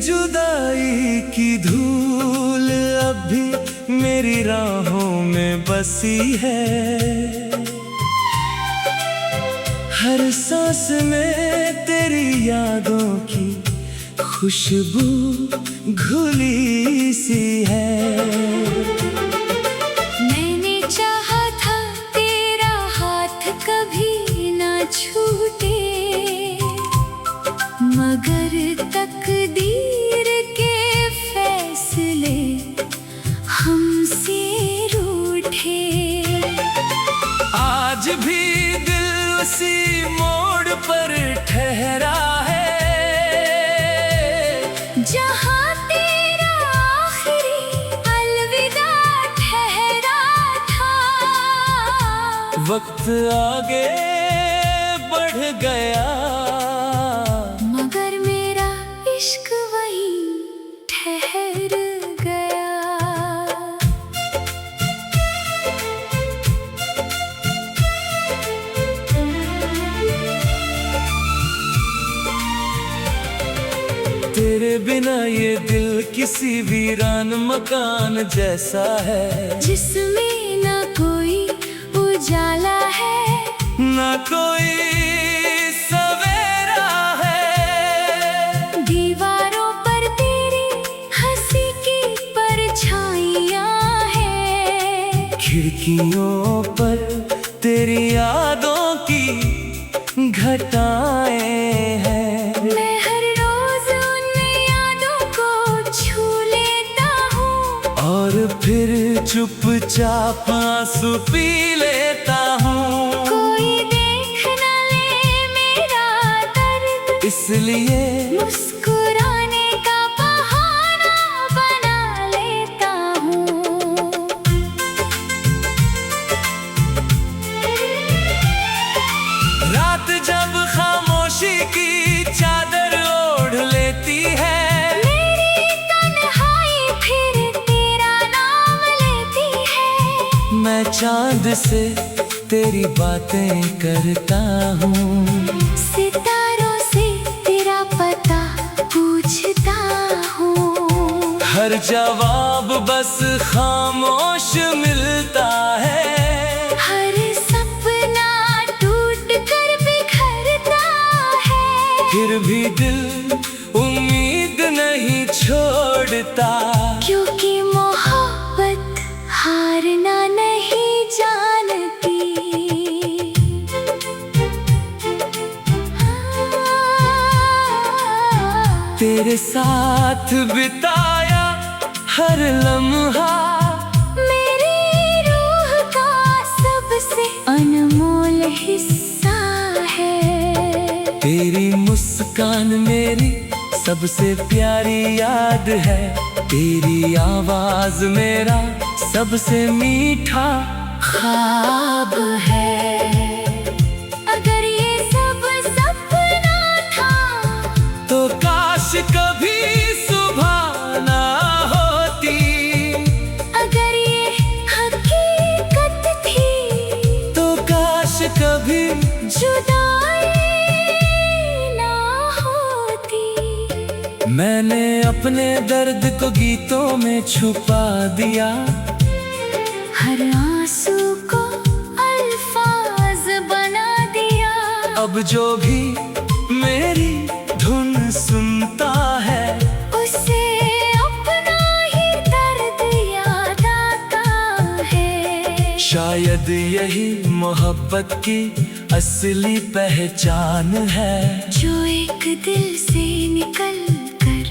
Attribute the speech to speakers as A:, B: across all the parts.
A: जुदाई की धूल अब भी मेरी राहों में बसी है। हर सांस में तेरी यादों की खुशबू घुली सी है।
B: मैंने चाहा था तेरा हाथ कभी ना छूटे, मगर तकदीर के फैसले हमसे रूठे।
A: आज भी दिल उसी मोड़ पर ठहरा है,
B: जहाँ तेरा आखिरी अलविदा ठहरा था।
A: वक्त आगे बढ़ गया,
B: मगर मेरा इश्क वहीं ठहर गया।
A: तेरे बिना ये दिल किसी वीरान मकान जैसा है,
B: जिसमें ना कोई उजाला है,
A: ना कोई सवेरा है।
B: दीवारों पर तेरी हंसी की परछाइयाँ हैं,
A: खिड़कियों पर तेरी यादों की घटाएं हैं।
B: मैं हर रोज उन यादों को छू लेता हूँ,
A: और फिर चुपचाप आंसू पी लेता हूँ।
B: कोई देख न ले मेरा दर्द,
A: इसलिए
B: मुस्कुराने का बहाना बना लेता हूँ।
A: रात जब खामोशी की चादर ओढ़ लेती है,
B: मेरी तन्हाई फिर तेरा नाम लेती है।
A: मैं चांद से तेरी बातें करता हूँ,
B: सितारों से तेरा पता पूछता हूँ।
A: हर जवाब बस खामोश मिलता है।
B: हर सपना टूट कर बिखरता है,
A: फिर भी दिल उम्मीद नहीं छोड़ता,
B: क्योंकि मोहब्बत हारना नहीं जानती।
A: तेरे साथ बिताया हर लम्हा
B: मेरी रूह का सबसे अनमोल हिस्सा है।
A: तेरी मुस्कान मेरी सबसे प्यारी याद है। तेरी आवाज मेरा सबसे मीठा ख्वाब है।
B: अगर ये सब सपना था,
A: तो काश कभी सुबह ना होती।
B: अगर ये हकीकत थी,
A: तो काश कभी
B: जुदाई ना होती।
A: मैंने अपने दर्द को गीतों में छुपा दिया,
B: हर आंसू को अल्फाज बना दिया।
A: अब जो भी मेरी धुन सुनता है,
B: उसे अपना ही दर्द याद आता है।
A: शायद यही मोहब्बत की असली पहचान है,
B: जो एक दिल से निकल कर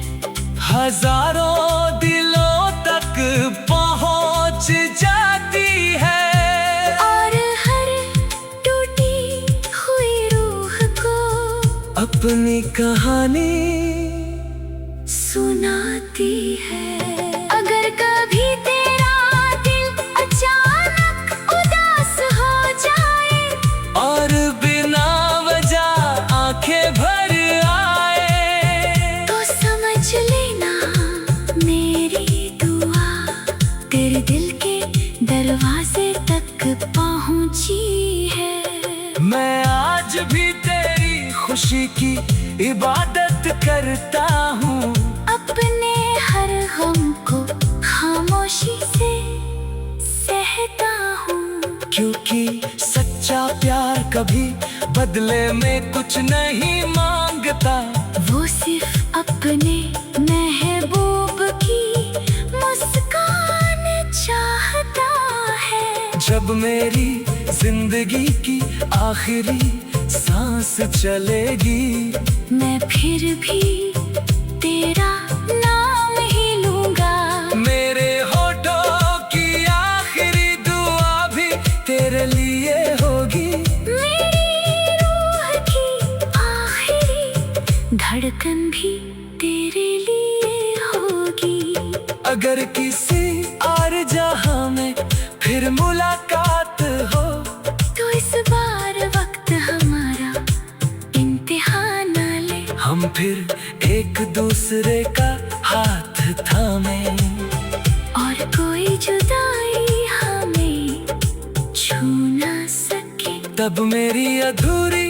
A: हजारों दिलों तक पहुंच जाती है।
B: और हर टूटी हुई रूह को
A: अपनी कहानी
B: सुनाती है। अगर कभी तेरा दिल अचानक उदास हो जाए,
A: और बिना वजह आंखें भर आए,
B: तो समझ लेना मेरी दुआ तेरे दिल के दरवाजे तक पहुंची है।
A: मैं आज भी तेरी खुशी की इबादत करता हूँ।
B: अब खामोशी से सहता हूँ।
A: क्योंकि सच्चा प्यार कभी बदले में कुछ नहीं मांगता।
B: वो सिर्फ अपने महबूब की मुस्कान चाहता है।
A: जब मेरी जिंदगी की आखिरी सांस चलेगी,
B: मैं फिर भी तेरा नाम ही लूंगा।
A: मेरे होठों की आखिरी दुआ भी तेरे लिए होगी।
B: मेरी रूह की आखिरी धड़कन भी तेरे लिए होगी।
A: अगर किसी और जहां में फिर मुलाकात हो,
B: तो इस बार वक्त हमारा इम्तिहान न ले।
A: हम फिर एक दूसरे का हाथ थामे,
B: और कोई जुदाई हमें छू ना सके।
A: तब मेरी अधूरी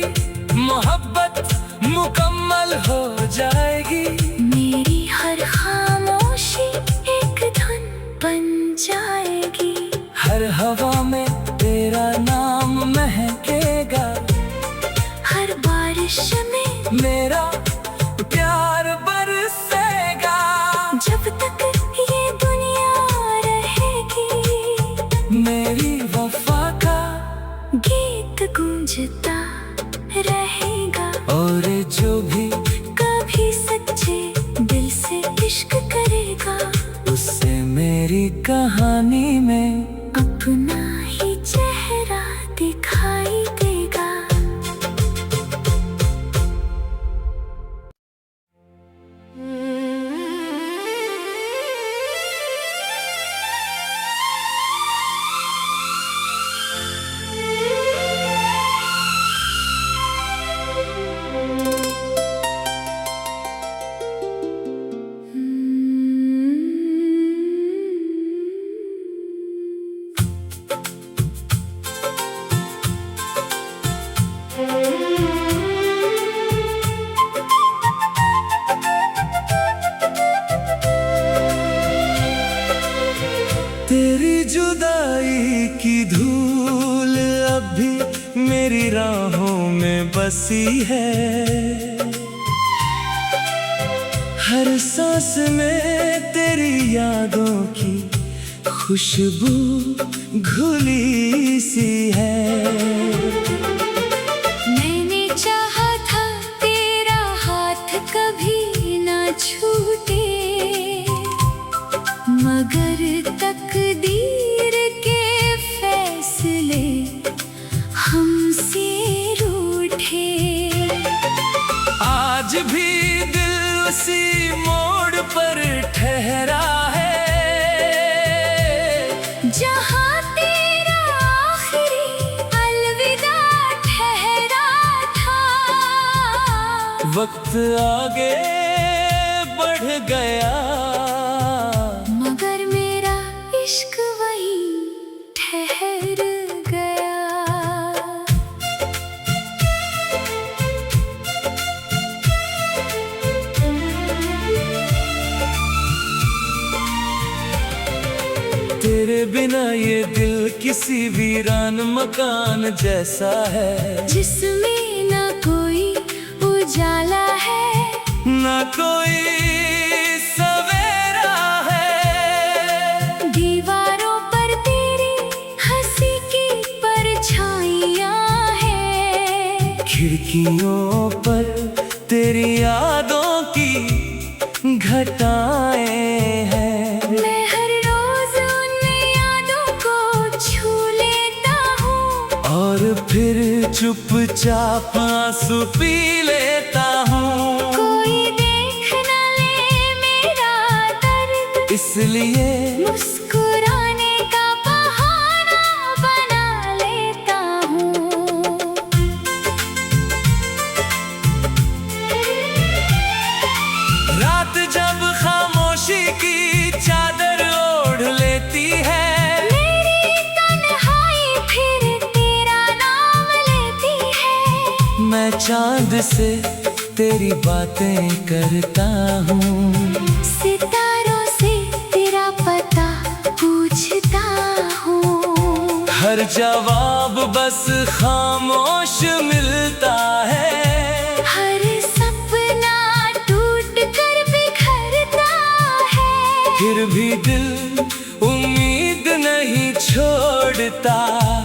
A: मोहब्बत मुकम्मल हो जाएगी।
B: मेरी हर खामोशी एक धुन बन जाएगी।
A: हर हवा में तेरा नाम महकेगा।
B: हर बारिश में
A: मेरा प्यार बरसेगा।
B: जब तक ये दुनिया रहेगी,
A: मेरी वफा का
B: गीत गूंजता रहेगा।
A: और जो भी
B: कभी सच्चे दिल से इश्क करेगा,
A: उससे मेरी कहानी में
B: अपना ही चेहरा दिखाई देगा।
A: तेरी जुदाई की धूल अब भी मेरी राहों में बसी है। हर सांस में तेरी यादों की खुशबू घुली सी है।
B: मैंने चाहा था तेरा हाथ कभी ना छूटे, मगर तकदीर के फैसले हमसे रूठे।
A: आज भी दिल उसी मोड़ पर ठहरा है,
B: जहाँ तेरा आखिरी अलविदा ठहरा था।
A: वक्त आगे बढ़ गया,
B: मगर मेरा इश्क वहीं ठहर गया।
A: तेरे बिना ये दिल किसी वीरान मकान जैसा है,
B: जिसमें ना कोई उजाला है,
A: ना कोई सवेरा है।
B: दीवारों पर तेरी हंसी की परछाइयाँ हैं,
A: खिड़कियों पर तेरी यादों की घटाएं हैं।
B: मैं हर रोज उन यादों को छू लेता हूँ,
A: और फिर चुपचाप आंसू पी लेता हूँ।
B: कोई देख न ले मेरा दर्द,
A: इसलिए
B: मुस्कुराने का बहाना बना लेता हूँ।
A: रात जब खामोशी की चादर ओढ़ लेती है,
B: मेरी तन्हाई फिर तेरा नाम लेती है।
A: मैं चांद से तेरी बातें करता हूँ,
B: सितारों से तेरा पता सोचता हूँ।
A: हर जवाब बस खामोश मिलता है।
B: हर सपना टूट कर बिखरता है।
A: फिर भी दिल उम्मीद नहीं छोड़ता,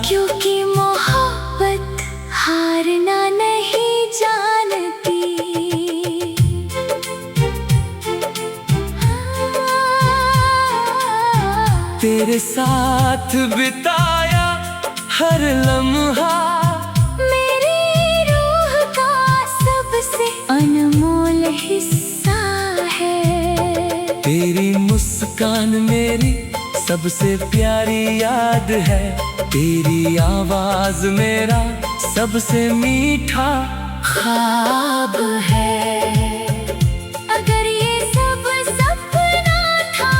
B: क्योंकि मोहब्बत हारना नहीं जानती।
A: तेरे साथ बिताया हर लम्हा
B: मेरी रूह का सबसे अनमोल हिस्सा है।
A: तेरी मुस्कान मेरी सबसे प्यारी याद है। तेरी आवाज मेरा सबसे मीठा ख्वाब है।
B: अगर ये सब सपना था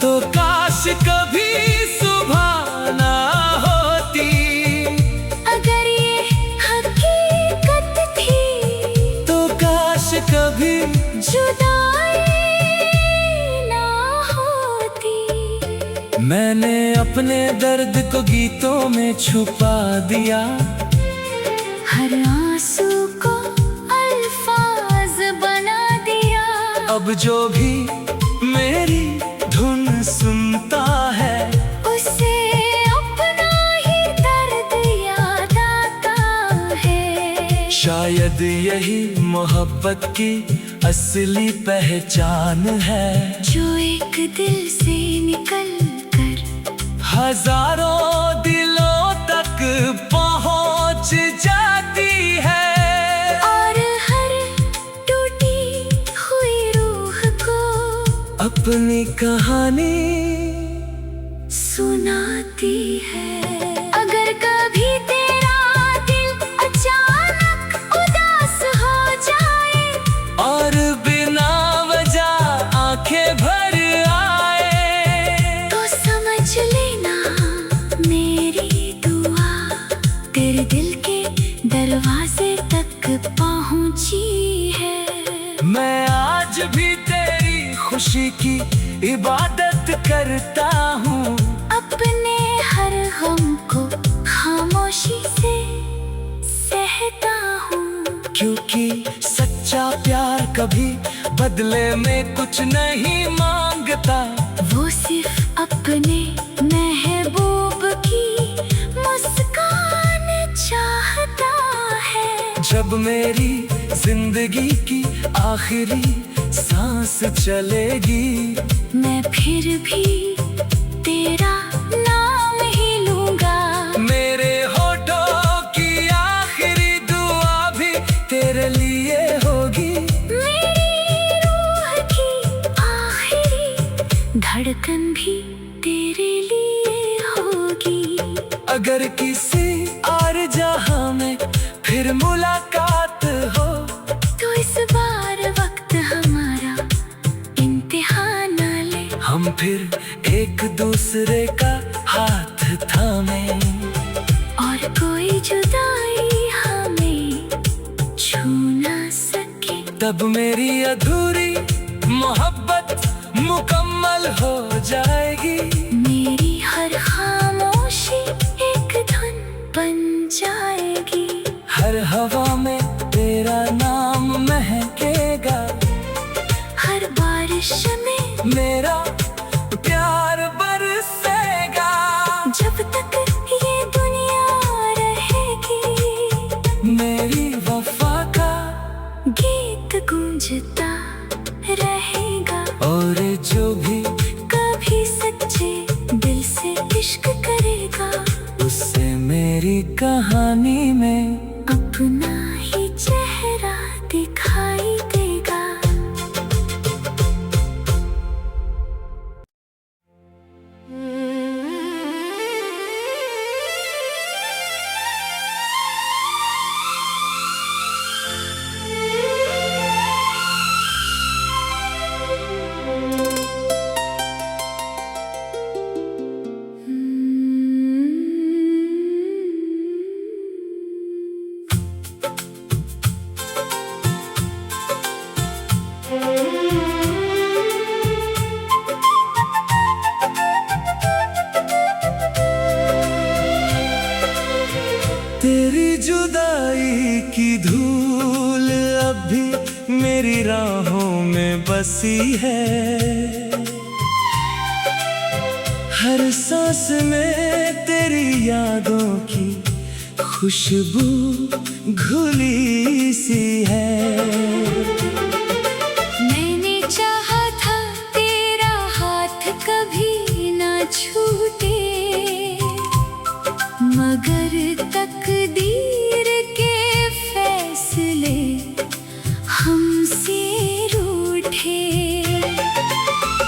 A: तो काश कभी सुबह ना होती।
B: अगर ये हकीकत थी
A: तो काश कभी
B: जुदाई ना होती।
A: मैंने अपने दर्द को गीतों में छुपा दिया।
B: हर आंसू को अल्फाज बना दिया।
A: अब जो भी मेरी धुन सुनता है
B: उसे अपना ही दर्द याद आता है।
A: शायद यही मोहब्बत की असली पहचान है।
B: जो एक दिल से निकल कर
A: हजारों दिलों तक पहुंच जाती है।
B: और हर टूटी हुई रूह को
A: अपनी कहानी
B: सुनाती है। अगर कभी तेरा दिल अचानक उदास हो जाए
A: और बिना वजह आंखें भर आए,
B: तो समझ लेना मेरी दुआ तेरे दिल के दरवाजे तक पहुंची है।
A: मैं आज भी तेरी खुशी की इबादत करता हूँ।
B: अपने हर गम को खामोशी से सहता हूँ।
A: क्योंकि सच्चा प्यार कभी बदले में कुछ नहीं मांगता।
B: वो सिर्फ अपने महबूब की मुस्कान चाहता है।
A: जब मेरी जिंदगी की आखिरी सांस चलेगी,
B: मैं फिर भी तेरा नाम ही लूंगा।
A: मेरे होठों की आखिरी दुआ भी तेरे लिए होगी।
B: मेरी रूह की आखिरी धड़कन भी तेरे लिए होगी।
A: अगर किसी और जहां में फिर मुलाकात हो,
B: तो इस बार वक्त हमारा इम्तिहान न ले।
A: हम फिर एक दूसरे का हाथ थामे,
B: और कोई जुदाई हमें छू ना सके।
A: तब मेरी अधूरी मोहब्बत मुकम्मल हो जाएगी।
B: मेरी हर खामोशी एक धुन बन जाएगी।
A: हर हवा में तेरा नाम महकेगा।
B: हर बारिश में
A: मेरा प्यार बरसेगा।
B: जब तक ये दुनिया रहेगी,
A: मेरी वफा का
B: गीत गूंजता रहेगा।
A: और जो भी
B: कभी सच्चे दिल से इश्क करेगा,
A: उससे मेरी कहानी में
B: अपना ही चेहरा दिखाई देगा।
A: जुदाई की धूल अब भी मेरी राहों में बसी है। हर सांस में तेरी यादों की खुशबू घुली सी है।
B: मैंने चाहा था तेरा हाथ कभी ना छूटे, मगर तकदीर के फैसले हमसे रूठे।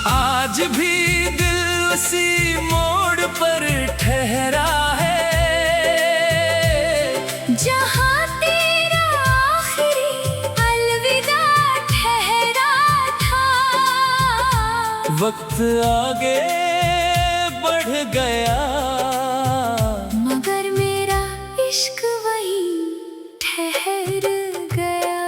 A: आज भी दिल उसी मोड़ पर ठहरा है,
B: जहाँ तेरा आखिरी अलविदा ठहरा था।
A: वक्त आगे बढ़ गया,
B: मगर मेरा इश्क वहीं ठहर गया।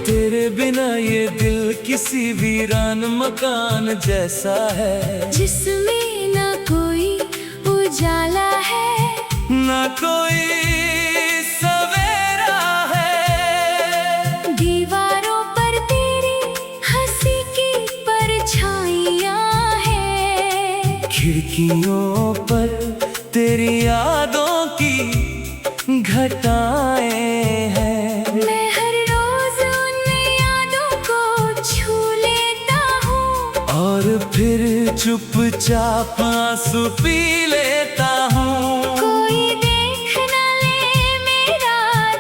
A: तेरे बिना ये दिल किसी वीरान मकान जैसा है,
B: जिसमें ना कोई उजाला है,
A: ना कोई सवेरा है।
B: दीवारों पर तेरी हंसी की परछाइयाँ हैं,
A: खिड़कियों पर तेरी यादों की घटाएं हैं।
B: मैं हर रोज उन यादों को छू लेता हूँ,
A: और फिर चुपचाप आंसू पी लेता हूँ।
B: कोई देख न ले मेरा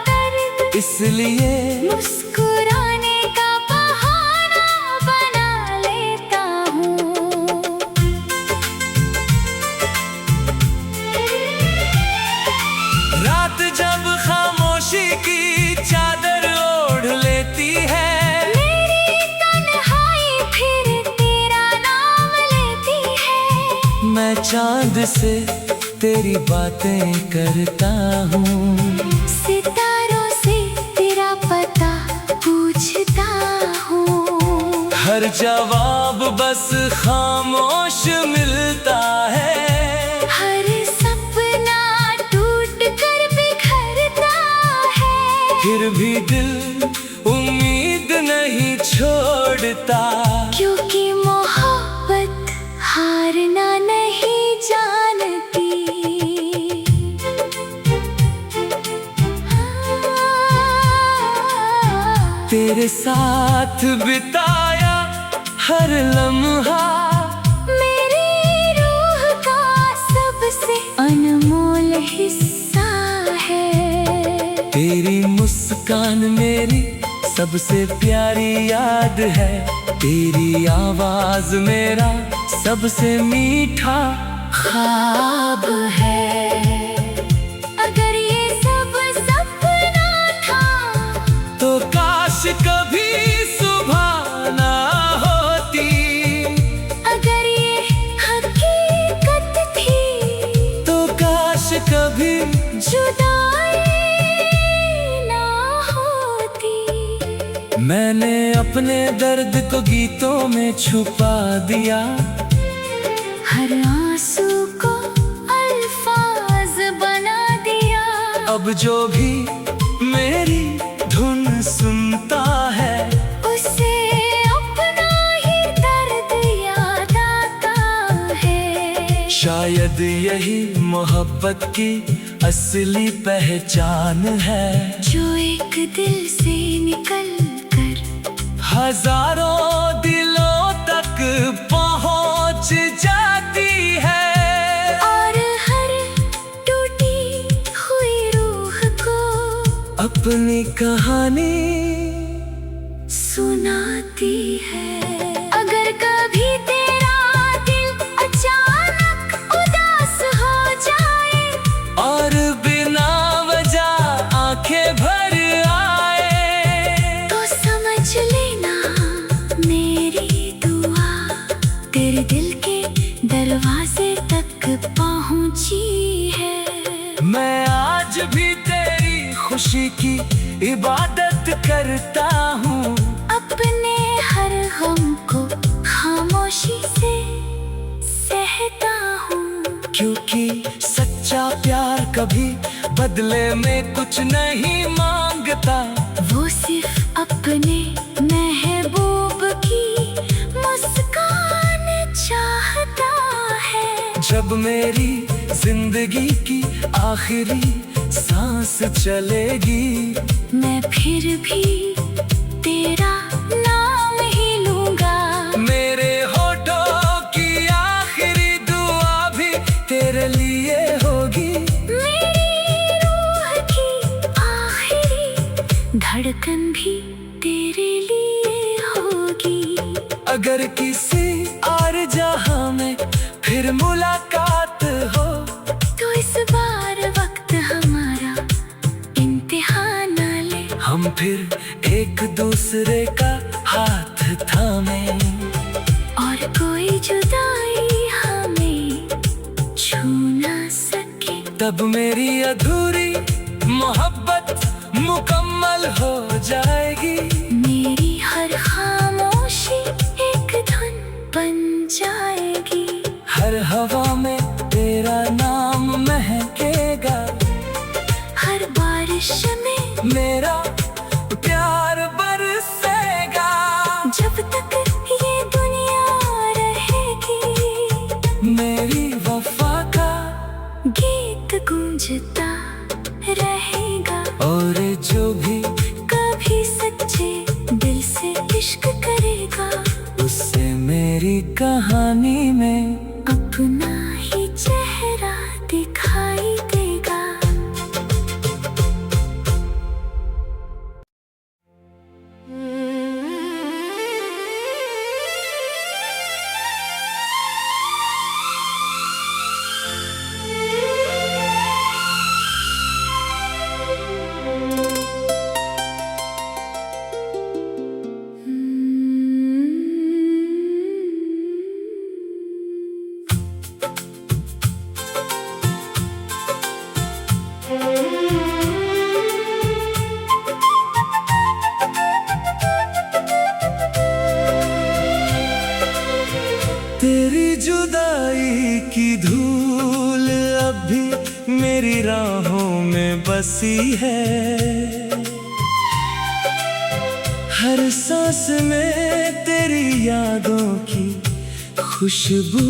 B: दर्द,
A: इसलिए
B: मुस्कुराने का बहाना बना लेता हूँ।
A: रात जब खामोशी की चादर ओढ़ लेती है,
B: मेरी तन्हाई फिर तेरा नाम लेती है।
A: मैं चांद से तेरी बातें करता हूँ,
B: सितारों से तेरा पता पूछता हूँ।
A: हर जवाब बस खामोश मिलता है।
B: हर सपना टूट कर बिखरता है,
A: फिर भी दिल उम्मीद नहीं छोड़ता,
B: क्योंकि मोहब्बत हारना नहीं जानती।
A: तेरे साथ बिताया हर लम्हा
B: मेरी रूह का सबसे अनमोल हिस्सा है।
A: तेरी मुस्कान मेरी सबसे प्यारी याद है। तेरी आवाज मेरा सबसे मीठा ख्वाब है।
B: अगर ये सब सपना था,
A: तो काश कभी सुबह ना होती।
B: अगर ये हकीकत थी,
A: तो काश कभी
B: जुदाई ना होती।
A: मैंने अपने दर्द को गीतों में छुपा दिया,
B: हर आंसू को अल्फाज बना दिया।
A: अब जो भी मेरी धुन सुनता है,
B: उसे अपना ही दर्द याद आता है।
A: शायद यही मोहब्बत की असली पहचान है,
B: जो एक दिल से निकल कर
A: हजारों दिलों तक पहुंच जाती है।
B: और हर टूटी हुई रूह को
A: अपनी कहानी
B: सुनाती है। अगर कभी तेरा दिल अचानक उदास हो जाए,
A: और बिना वजह आंखें भर आए,
B: तो समझ लेना मेरी दुआ तेरे दिल के दरवाजे तक पहुंची है।
A: मैं आज भी तेरी खुशी की इबादत करता हूँ।
B: अपने
A: बदले में कुछ नहीं मांगता।
B: वो सिर्फ अपने महबूब की मुस्कान चाहता है।
A: जब मेरी जिंदगी की आखिरी सांस चलेगी,
B: मैं फिर भी तेरा नाम ही लूंगा।
A: मेरे होठों की आखिरी दुआ भी तेरे लिए होगी।
B: मेरी रूह की आखिरी धड़कन भी तेरे लिए होगी।
A: अगर किसी और जहां में फिर मुलाकात हो,
B: तो इस बार वक्त हमारा इम्तिहान न ले।
A: हम फिर एक दूसरे का हाथ थामे,
B: और कोई जुदाई हमें छू ना सके।
A: तब मेरी अधूरी मोहब्बत मुकम्मल हो जाएगी।
B: मेरी हर खामोशी एक धुन बन जाएगी।
A: हर हवा में तेरा नाम महकेगा।
B: हर बारिश में
A: मेरा प्यार बरसेगा।
B: जब तक ये दुनिया रहेगी,
A: मेरी वफा का
B: गीत गूंजता रहेगा।
A: और जो भी
B: कभी सच्चे दिल से इश्क करेगा,
A: उससे मेरी कहानी में
B: अपना ही चेहरा दिखाई देगा।
A: तेरी जुदाई की धूल अब भी मेरी राहों में बसी है। हर सांस में तेरी यादों की खुशबू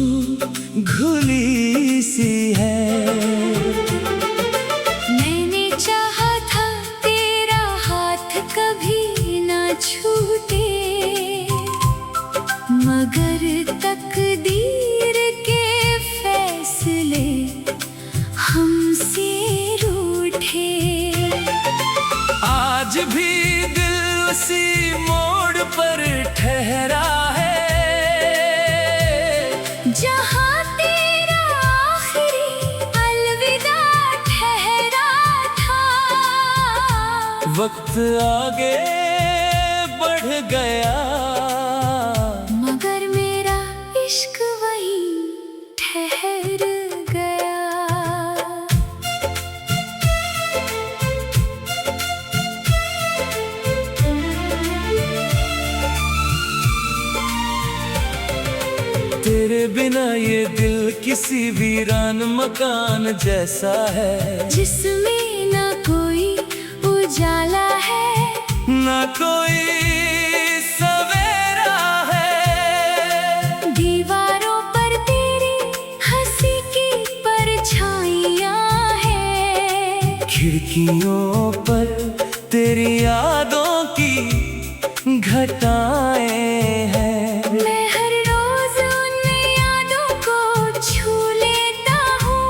A: घुली सी है।
B: मैंने चाहा था तेरा हाथ कभी ना छूटे, मगर तकदीर के फैसले हमसे रूठे।
A: आज भी दिल उसी मोड़ पर ठहरा है,
B: जहाँ तेरा आखिरी अलविदा ठहरा था।
A: वक्त आगे बढ़ गया,
B: मगर मेरा इश्क वहीं ठहर गया।
A: तेरे बिना ये दिल किसी वीरान मकान जैसा है,
B: जिसमें ना कोई उजाला है,
A: ना कोई सवेरा है।
B: दीवारों पर तेरी हंसी की परछाइयाँ हैं,
A: खिड़कियों पर तेरी यादों की घटाएं हैं।
B: मैं हर रोज उन यादों को छू लेता हूँ,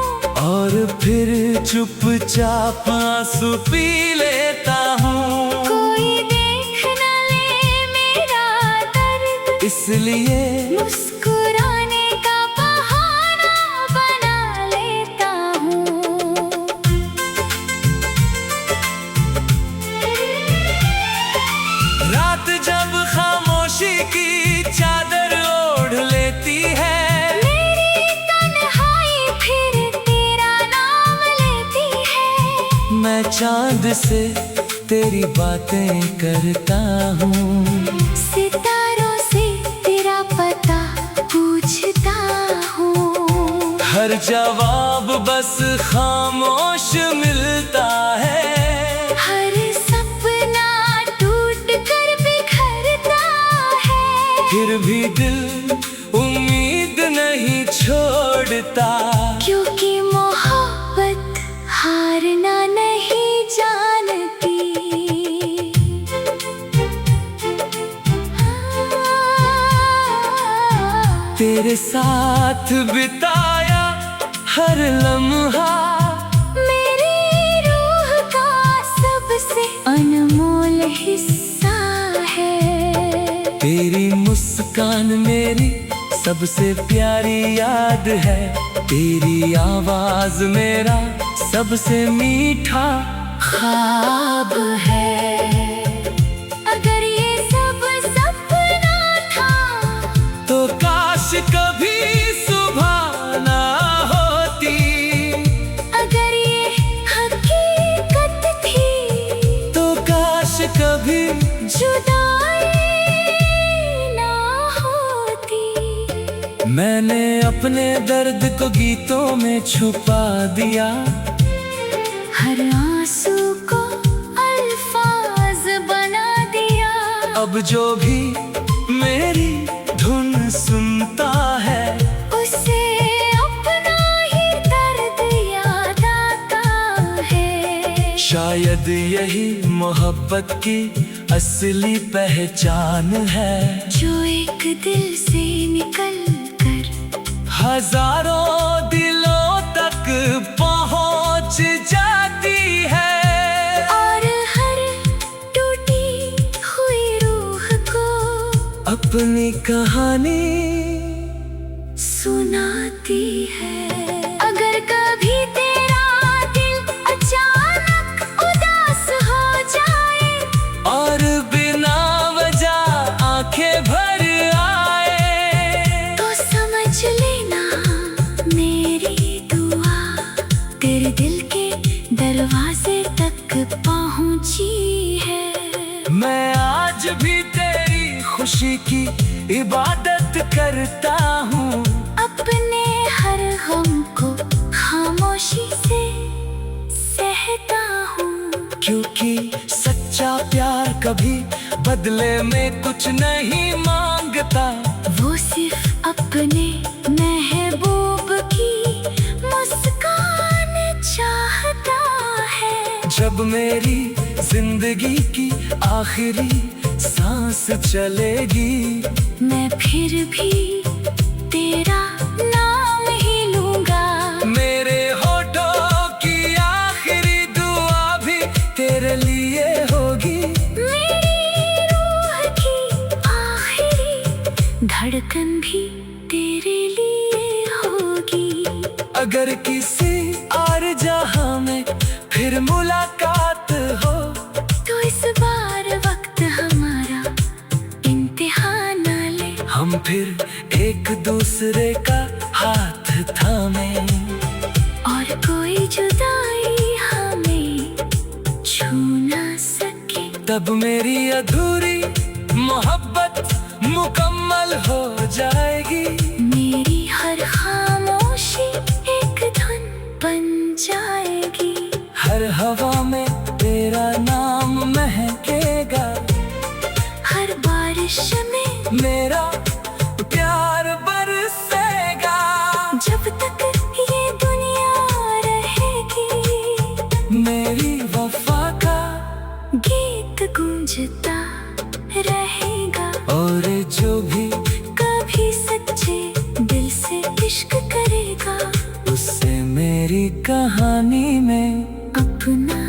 A: और फिर चुपचाप आंसू पी लेता हूँ।
B: कोई देख न ले मेरा दर्द,
A: इसलिए
B: मुस्कुराने का बहाना बना लेता हूँ।
A: रात जब खामोशी की चादर ओढ़ लेती है,
B: मेरी तन्हाई फिर तेरा नाम लेती है।
A: मैं चांद से तेरी बातें करता हूँ,
B: सितारों से तेरा पता पूछता हूँ।
A: हर हर जवाब बस खामोश मिलता है।
B: हर सपना टूट कर बिखरता है,
A: फिर भी दिल उम्मीद नहीं छोड़ता,
B: क्योंकि मोहब्बत हारना नहीं जानती।
A: तेरे साथ बिताया हर लम्हा
B: मेरी रूह का सबसे अनमोल हिस्सा है।
A: तेरी मुस्कान मेरी सबसे प्यारी याद है। तेरी आवाज मेरा सबसे मीठा ख्वाब है।
B: अगर ये सब सपना था
A: तो काश कभी सुबह ना होती।
B: अगर ये हकीकत थी
A: तो काश कभी
B: जुदाई ना होती।
A: मैंने अपने दर्द को गीतों में छुपा दिया।
B: हर आंसू को अल्फाज बना दिया।
A: अब जो भी मेरी धुन सुनता है
B: उसे अपना ही दर्द याद आता है।
A: शायद यही मोहब्बत की असली पहचान है,
B: जो एक दिल से निकल कर
A: हजारों दिलों तक पहुंच जाती है।
B: और हर टूटी हुई रूह को
A: अपनी कहानी
B: सुनाती है। अगर कभी तेरा दिल अचानक उदास हो जाए
A: और बिना वजह आंखें भर आए,
B: तो समझ लेना मेरी दुआ तेरे दिल के दरवाजे तक पहुंची है।
A: मैं आज भी तेरी खुशी की इबादत करता हूँ।
B: अपने हर गम को खामोशी से सहता हूँ,
A: क्योंकि सच्चा प्यार कभी बदले में कुछ नहीं मांगता।
B: वो सिर्फ अपने महबूब की मुस्कान चाहता है।
A: जब मेरी जिंदगी की आखिरी सांस चलेगी,
B: मैं फिर भी तेरा नाम ही लूंगा।
A: मेरे होठों की आखिरी दुआ भी तेरे लिए होगी।
B: मेरी रूह की आखिरी धड़कन भी तेरे लिए होगी।
A: अगर किसी और जहां में फिर मुलाकात हो,
B: तो इस बार वक्त हमारा इम्तिहान न ले।
A: हम फिर एक दूसरे का हाथ थामे,
B: और कोई जुदाई हमें छू ना सके।
A: तब मेरी अधूरी मोहब्बत मुकम्मल हो जाएगी।
B: मेरी हर खामोशी एक धुन बन जाएगी।
A: हर हवा में तेरा नाम महकेगा।
B: हर बारिश में
A: मेरा प्यार बरसेगा।
B: जब तक ये दुनिया रहेगी,
A: मेरी वफा का
B: गीत गूंजता रहेगा।
A: और जो भी
B: कभी सच्चे दिल से इश्क करेगा,
A: उससे मेरी कहानी में
B: अपना